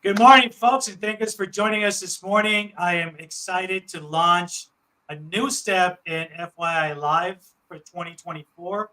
Good morning, folks, and thank you for joining us this morning. I am excited to launch a new step in F.Y.I. Live for 2024.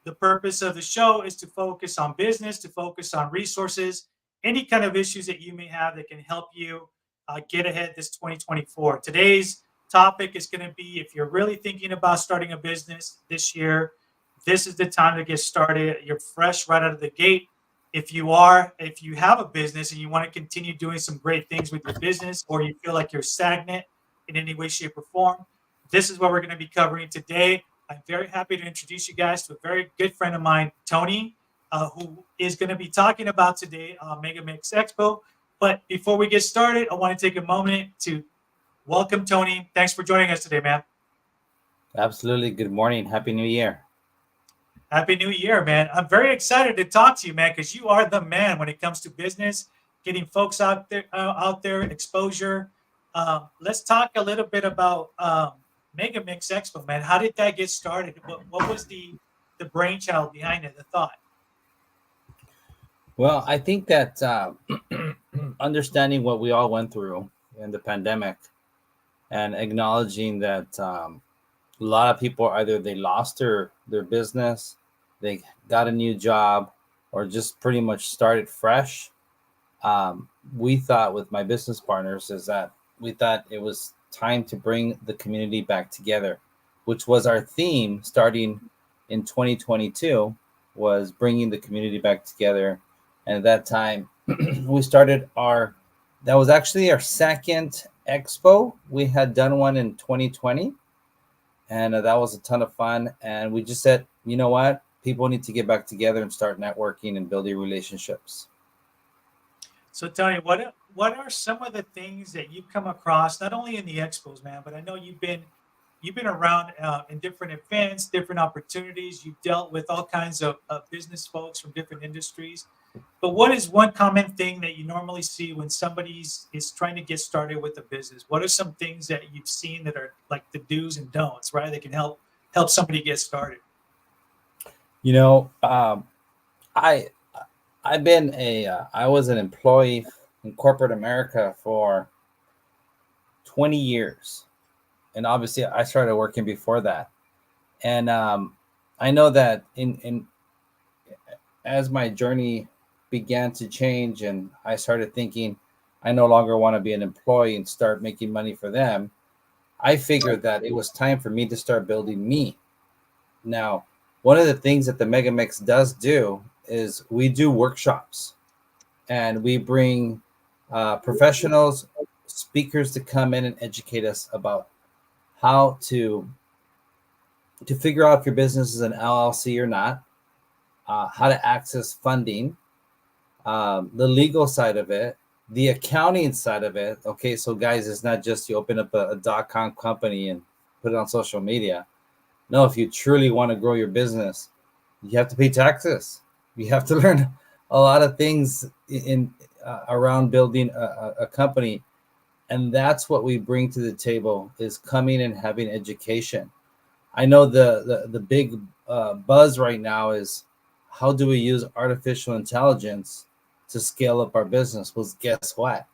The purpose of the show is to focus on business, to focus on resources, any kind of issues that you may have that can help you get ahead this 2024. Today's topic is going to be if you're really thinking about starting a business this year, this is the time to get started. You're fresh right out of the gate. If you have a business and you want to continue doing some great things with your business, or you feel like you're stagnant in any way, shape, or form, this is what we're going to be covering today. I'm very happy to introduce you guys to a very good friend of mine, Tony, who is going to be talking about today Mega Mix Expo. But before we get started, I want to take a moment to welcome Tony. Thanks for joining us today, man. Absolutely. Good morning. Happy New Year. Happy New Year, man. I'm very excited to talk to you, man, because you are the man when it comes to business, getting folks out there, exposure. Let's talk a little bit about Mega Mix Expo, man. How did that get started? What was the brainchild behind it, the thought? Well, I think that understanding what we all went through in the pandemic and acknowledging that a lot of people either they lost their business, they got a new job, or just pretty much started fresh. We thought with my business partners is that we thought it was time to bring the community back together, which was our theme starting in 2022 was bringing the community back together. And at that time, we started that was actually our second expo. We had done one in 2020, and that was a ton of fun. And we just said, you know what? People need to get back together and start networking and building relationships. So, Tony, what are some of the things that you've come across, not only in the expos, man, but I know you've been around in different events, different opportunities. You've dealt with all kinds of business folks from different industries. But what is one common thing that you normally see when somebody's is trying to get started with a business? What are some things that you've seen that are like the do's and don'ts, right? That can help somebody get started. You know, I I was an employee in corporate America for 20 years, and obviously I started working before that. And I know that in as my journey began to change, and I started thinking I no longer want to be an employee and start making money for them. I figured that it was time for me to start building me. Now, one of the things that the Megamix does do is we do workshops, and we bring professionals, speakers to come in and educate us about how to figure out if your business is an LLC or not, how to access funding, the legal side of it, the accounting side of it. Okay, so guys, it's not just you open up a .com company and put it on social media. No, if you truly want to grow your business, you have to pay taxes. You have to learn a lot of things in around building a company, and that's what we bring to the table is coming and having education. I know the big buzz right now is how do we use artificial intelligence to scale up our business? Well, guess what?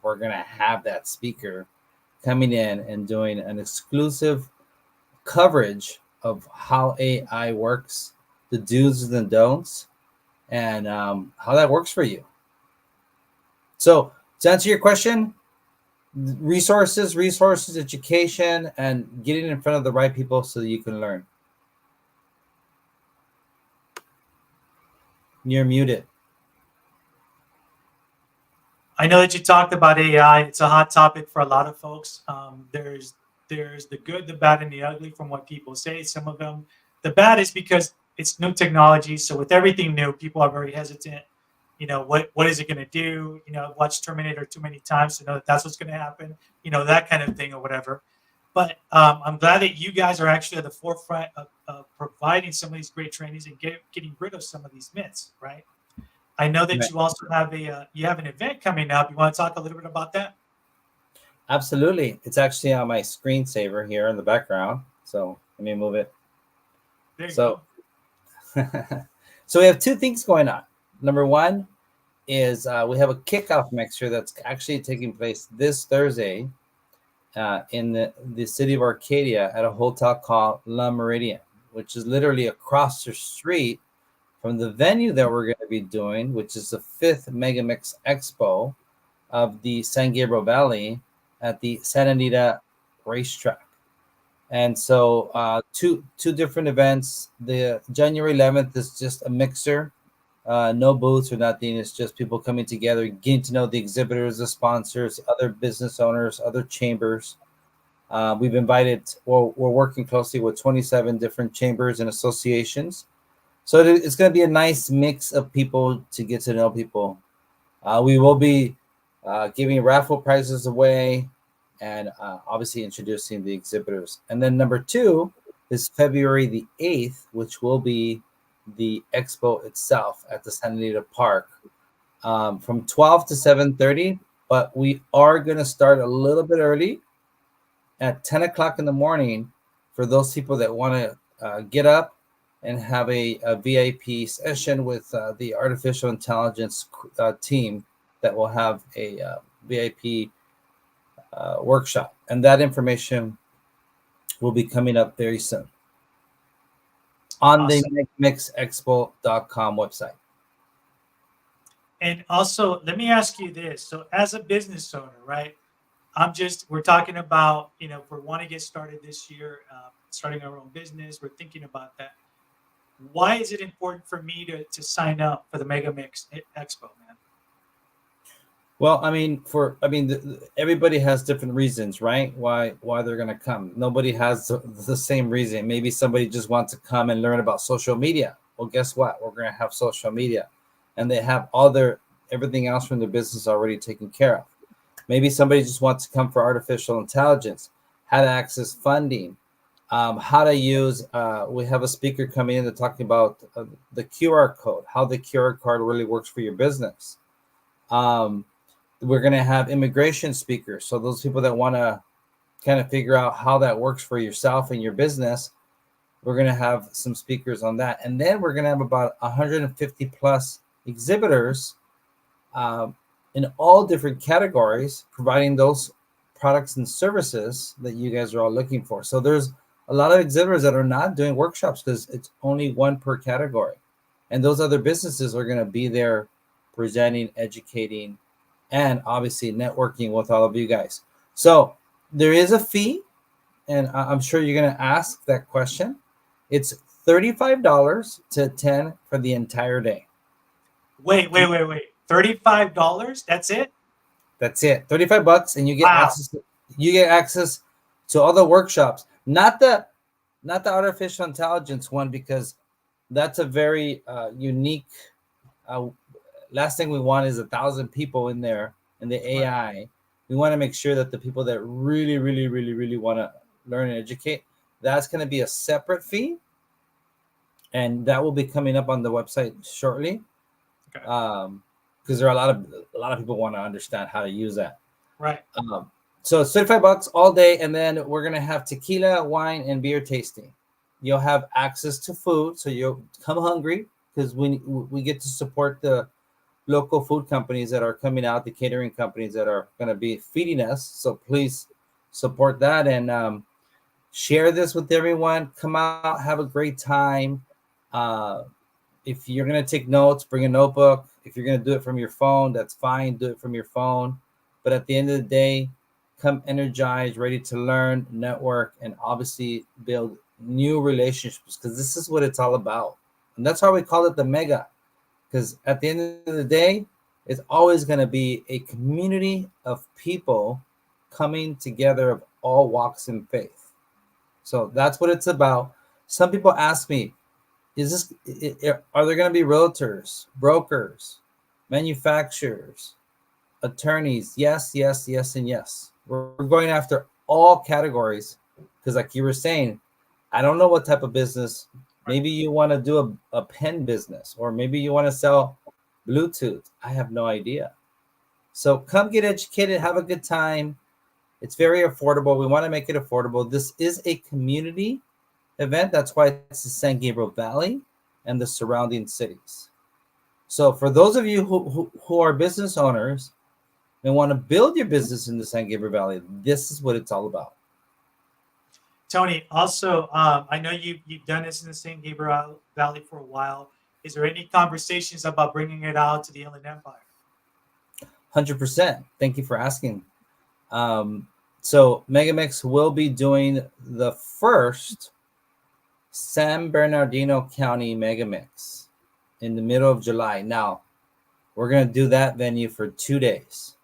We're gonna have that speaker coming in and doing an exclusive coverage of how AI works, the do's and the don'ts, and how that works for you. So to answer your question, resources, education, and getting in front of the right people so that you can learn. You're muted. I know that you talked about AI. It's a hot topic for a lot of folks. There's the good, the bad, and the ugly from what people say. Some of them, the bad is because it's new technology. So with everything new, people are very hesitant. What is it going to do? I've watched Terminator too many times to know that that's what's going to happen. That kind of thing or whatever. But I'm glad that you guys are actually at the forefront of providing some of these great trainings and getting rid of some of these myths, right? I know that Right. you also have you have an event coming up. You want to talk a little bit about that? Absolutely. It's actually on my screensaver here in the background. So let me move it. There you So go. so we have two things going on. Number one, is we have a kickoff mixer that's actually taking place this Thursday in the city of Arcadia at a hotel called La Meridian, which is literally across the street from the venue that we're going to be doing, which is the fifth Megamix Expo of the San Gabriel Valley at the Santa Anita racetrack. And so two different events. The January 11th is just a mixer, no booths or nothing. It's just people coming together, getting to know the exhibitors, the sponsors, other business owners, other chambers. We've invited, well, we're working closely with 27 different chambers and associations. So it's going to be a nice mix of people to get to know people. We will be giving raffle prizes away and obviously introducing the exhibitors. And then number two is February the 8th, which will be the expo itself at the Santa Anita Park from 12 to 7:30. But we are going to start a little bit early at 10 o'clock in the morning for those people that want to get up and have a VIP session with the artificial intelligence team that will have a VIP workshop. And that information will be coming up very soon on the Awesome. mixexpo.com website. And also, let me ask you this. So, as a business owner, right? We're talking about, if we want to get started this year, starting our own business, we're thinking about that. Why is it important for me to sign up for the Mega Mix Expo, man? Well, everybody has different reasons, right? Why they're gonna come. Nobody has the same reason. Maybe somebody just wants to come and learn about social media. Well, guess what? We're gonna have social media, and they have everything else from their business already taken care of. Maybe somebody just wants to come for artificial intelligence, how to access funding, how to use. We have a speaker coming in to talking about the QR code, how the QR code really works for your business. We're going to have immigration speakers. So those people that want to kind of figure out how that works for yourself and your business, we're going to have some speakers on that. And then we're going to have about 150 plus exhibitors in all different categories, providing those products and services that you guys are all looking for. So there's a lot of exhibitors that are not doing workshops because it's only one per category. And those other businesses are going to be there presenting, educating, and obviously networking with all of you guys. So there is a fee, and I'm sure you're going to ask that question. It's $35 to attend for the entire day. Wait. $35? That's it? That's it. 35 bucks, and Wow. you get access to all the workshops. Not the artificial intelligence one, because that's a very unique. Last thing we want is 1,000 people in there in the Right. AI. We want to make sure that the people that really, really, really, really want to learn and educate, that's going to be a separate fee, and that will be coming up on the website shortly. Okay. Because there are a lot of people want to understand how to use that. Right. So it's 35 bucks all day, and then we're gonna have tequila, wine, and beer tasting. You'll have access to food, so you'll come hungry because we get to support the local food companies that are coming out, the catering companies that are going to be feeding us. So please support that and share this with everyone. Come out, have a great time. If you're going to take notes, bring a notebook. If you're going to do it from your phone, that's fine. Do it from your phone. But at the end of the day, come energized, ready to learn, network, and obviously build new relationships, because this is what it's all about. And that's why we call it the mega, because at the end of the day, it's always going to be a community of people coming together of all walks in faith. So that's what it's about. Some people ask me, are there going to be realtors, brokers, manufacturers, attorneys? Yes, yes, yes, and yes. We're going after all categories because, like you were saying, I don't know what type of business. Right. Maybe you want to do a pen business, or maybe you want to sell Bluetooth. I have no idea. So come get educated, have a good time. It's very affordable. We want to make it affordable. This is a community event. That's why it's the San Gabriel Valley and the surrounding cities. So for those of you who are business owners and want to build your business in the San Gabriel Valley, this is what it's all about. Tony, also, I know you've done this in the San Gabriel Valley for a while. Is there any conversations about bringing it out to the Inland Empire? 100%. Thank you for asking. Um, so Megamix will be doing the first San Bernardino County Megamix in the middle of July. Now, we're going to do that venue for 2 days.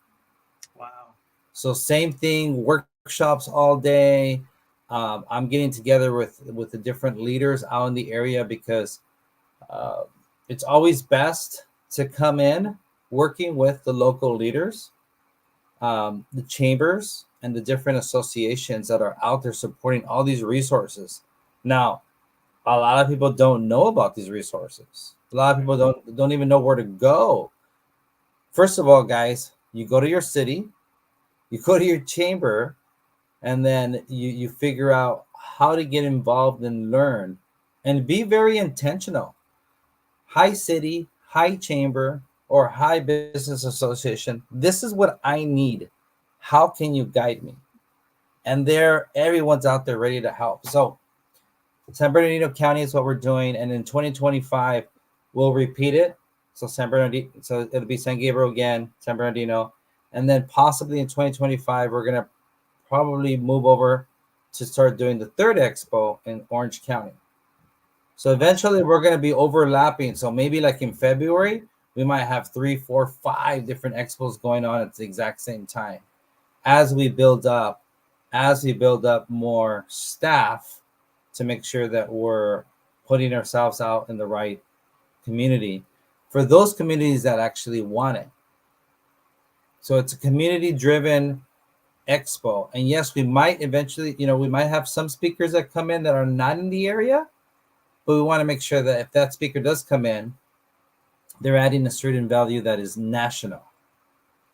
Wow. So same thing, workshops all day. I'm getting together with the different leaders out in the area because uh, it's always best to come in working with the local leaders, the chambers, and the different associations that are out there supporting all these resources. Now, a lot of people don't know about these resources. A lot of people don't even know where to go. First of all, guys, you go to your city, you go to your chamber, and then you figure out how to get involved and learn and be very intentional. High city, high chamber, or high business association, this is what I need. How can you guide me? And there, everyone's out there ready to help. So San Bernardino County is what we're doing, and in 2025 we'll repeat it. So San Bernardino, so it'll be San Gabriel again, San Bernardino, and then possibly in 2025 we're gonna probably move over to start doing the third expo in Orange County. So eventually we're going to be overlapping. So maybe like in February, we might have 3, 4, 5 different expos going on at the exact same time as we build up, more staff to make sure that we're putting ourselves out in the right community for those communities that actually want it. So it's a community driven expo. And yes, we might eventually, we might have some speakers that come in that are not in the area, but we want to make sure that if that speaker does come in, they're adding a certain value that is national.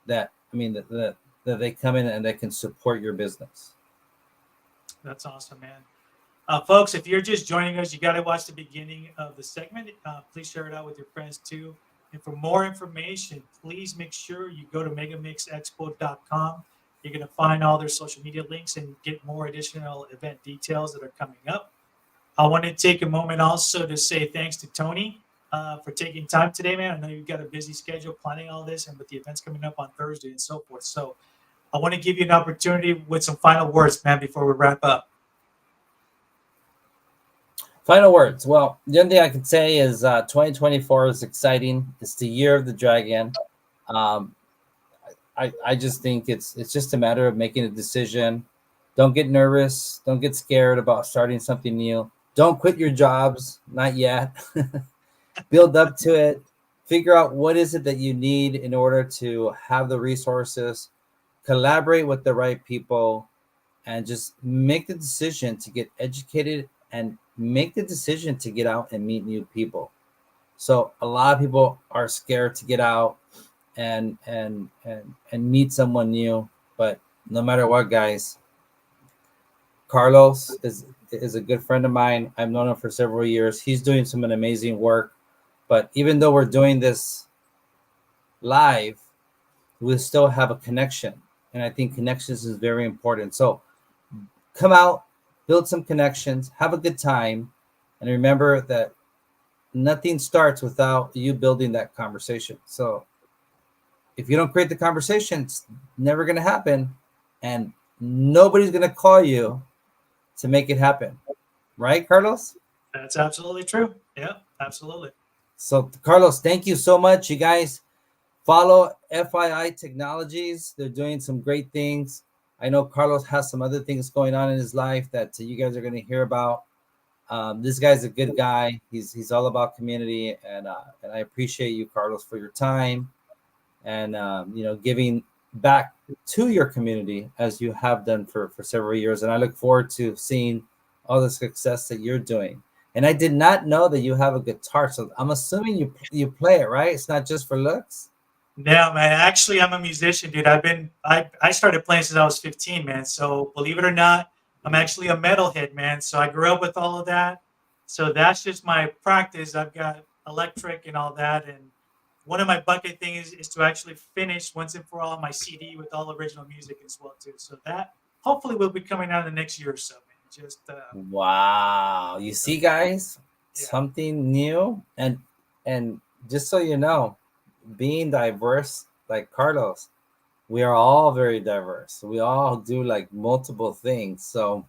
That they come in and they can support your business. That's awesome, man. Folks, if you're just joining us, you got to watch the beginning of the segment. Please share it out with your friends too. And for more information, please make sure you go to megamixexpo.com. You're going to find all their social media links and get more additional event details that are coming up. I want to take a moment also to say thanks to Tony for taking time today, man. I know you've got a busy schedule planning all this and with the events coming up on Thursday and so forth. So I want to give you an opportunity with some final words, man, before we wrap up. Final words. Well, the only thing I can say is 2024 is exciting. It's the year of the dragon. Um, I just think it's just a matter of making a decision. Don't get nervous. Don't get scared about starting something new. Don't quit your jobs. Not yet. Build up to it. Figure out what is it that you need in order to have the resources. Collaborate with the right people and just make the decision to get educated and make the decision to get out and meet new people. So a lot of people are scared to get out and meet someone new, but no matter what, guys, Carlos is a good friend of mine. I've known him for several years. He's doing some amazing work, but even though we're doing this live, we still have a connection, and I think connections is very important. So come out, build some connections, have a good time, and remember that nothing starts without you building that conversation. So if you don't create the conversation, it's never going to happen, and nobody's going to call you to make it happen. Right, Carlos? That's absolutely true. Yeah, absolutely. So, Carlos, thank you so much. You guys follow F.I.I. Technologies. They're doing some great things. I know Carlos has some other things going on in his life that you guys are going to hear about. This guy's a good guy. He's all about community, and I appreciate you, Carlos, for your time and giving back to your community as you have done for several years. And I look forward to seeing all the success that you're doing. And I did not know that you have a guitar, so I'm assuming you play it, right? It's not just for looks. Yeah, man. Actually, I'm a musician, dude. I started playing since I was 15, man. So believe it or not, I'm actually a metalhead, man. So I grew up with all of that. So that's just my practice. I've got electric and all that, and one of my bucket things is to actually finish once and for all my CD with all original music as well too. So that hopefully will be coming out in the next year or so, man. Just Wow. You see, guys, yeah. something new. And just so you know, being diverse like Carlos, we are all very diverse. We all do like multiple things. So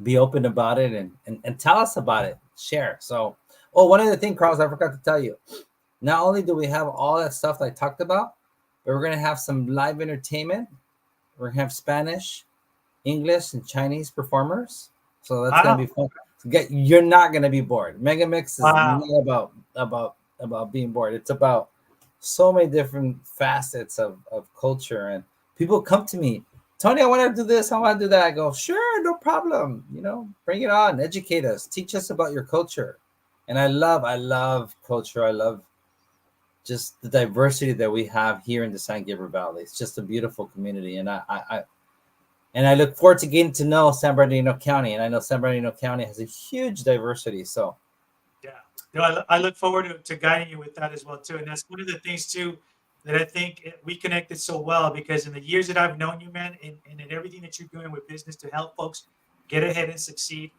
be open about it and tell us about it. Share. So, oh, one other thing, Carlos, I forgot to tell you. Not only do we have all that stuff that I talked about, but we're gonna have some live entertainment. We're gonna have Spanish, English, and Chinese performers. So that's gonna Wow. be fun. You're not gonna be bored. Mega Mix is Wow. not about being bored. It's about so many different facets of culture. And people come to me, Tony, I want to do this, I want to do that. I go, sure, no problem. Bring it on, educate us, teach us about your culture. And I love culture. I love just the diversity that we have here in the San Gabriel Valley. It's just a beautiful community. And I look forward to getting to know San Bernardino County. And I know San Bernardino County has a huge diversity. So Yeah. No, I look forward to guiding you with that as well too. And that's one of the things too that I think we connected so well because in the years that I've known you, man, and in everything that you're doing with business to help folks get ahead and succeed,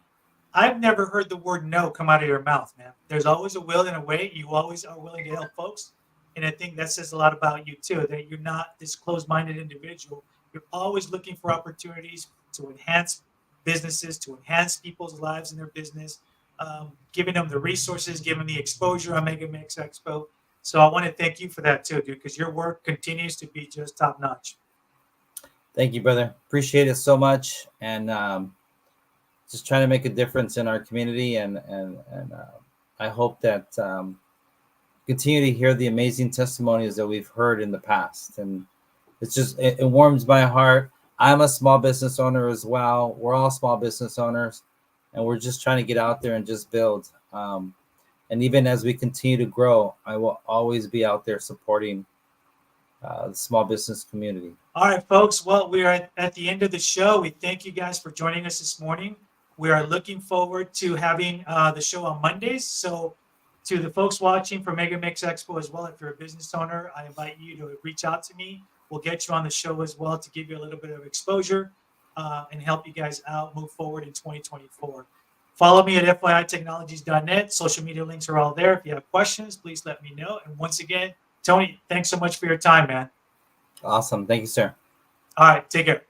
I've never heard the word no come out of your mouth, man. There's always a will and a way. You always are willing to help folks. And I think that says a lot about you too, that you're not this closed-minded individual. You're always looking for opportunities to enhance businesses, to enhance people's lives and their business, giving them the resources, giving them the exposure on Mega Mix Expo. So I want to thank you for that too, dude, because your work continues to be just top notch. thank you, brother. Appreciate it so much. And just trying to make a difference in our community. And I hope that continue to hear the amazing testimonies that we've heard in the past. And it warms my heart. I'm a small business owner as well. We're all small business owners, and we're just trying to get out there and just build. And even as we continue to grow, I will always be out there supporting the small business community. All right, folks. Well, we are at the end of the show. We thank you guys for joining us this morning. We are looking forward to having the show on Mondays. So, to the folks watching for Mega Mix Expo as well, if you're a business owner, I invite you to reach out to me. We'll get you on the show as well to give you a little bit of exposure and help you guys out move forward in 2024. Follow me at FYItechnologies.net. Social media links are all there. If you have questions, please let me know. And once again, Tony, thanks so much for your time, man. Awesome. Thank you, sir. All right, take care.